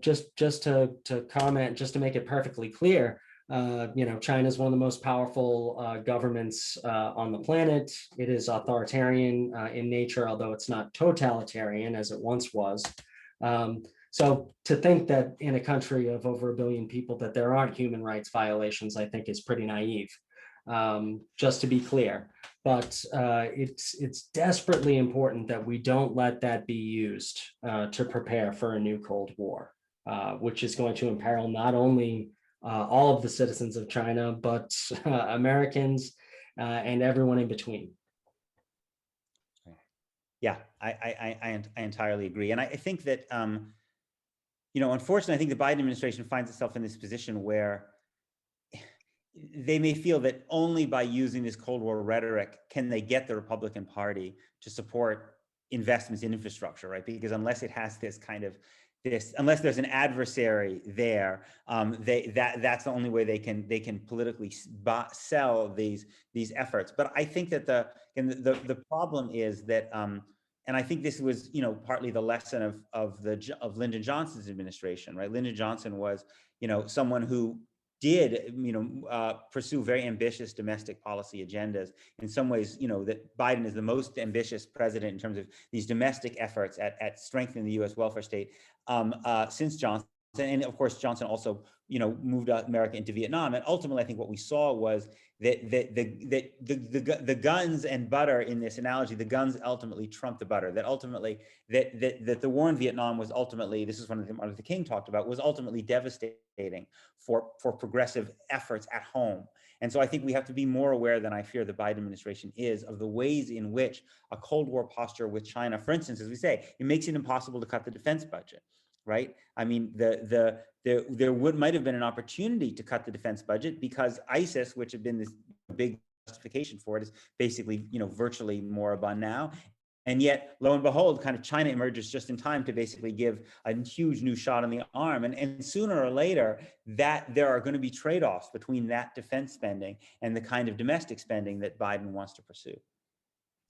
Just to comment, just to make it perfectly clear, China is one of the most powerful governments on the planet. It is authoritarian in nature, although it's not totalitarian as it once was. So to think that in a country of over 1 billion people that there aren't human rights violations, I think is pretty naive. Just to be clear, but it's desperately important that we don't let that be used to prepare for a new Cold War, which is going to imperil not only all of the citizens of China, but Americans and everyone in between. Yeah, I entirely agree. And I think that, unfortunately, I think the Biden administration finds itself in this position where they may feel that only by using this Cold War rhetoric can they get the Republican Party to support investments in infrastructure, right? Because unless it has unless there's an adversary there, that's the only way they can politically sell these efforts. But I think that the problem is that, and I think this was partly the lesson of Lyndon Johnson's administration, right? Lyndon Johnson was someone who did pursue very ambitious domestic policy agendas. In some ways, that Biden is the most ambitious president in terms of these domestic efforts at strengthening the U.S. welfare state since Johnson. And of course, Johnson also moved America into Vietnam. And ultimately, I think what we saw was that the guns and butter in this analogy, the guns ultimately trumped the butter. That ultimately that the war in Vietnam was ultimately, this is one of the Martin Luther King talked about, was ultimately devastating for progressive efforts at home. And so I think we have to be more aware than I fear the Biden administration is of the ways in which a Cold War posture with China, for instance, as we say, it makes it impossible to cut the defense budget. Right? I mean, there might have been an opportunity to cut the defense budget because ISIS, which had been this big justification for it, is basically, virtually moribund now. And yet, lo and behold, kind of China emerges just in time to basically give a huge new shot in the arm. And sooner or later, that there are going to be trade-offs between that defense spending and the kind of domestic spending that Biden wants to pursue.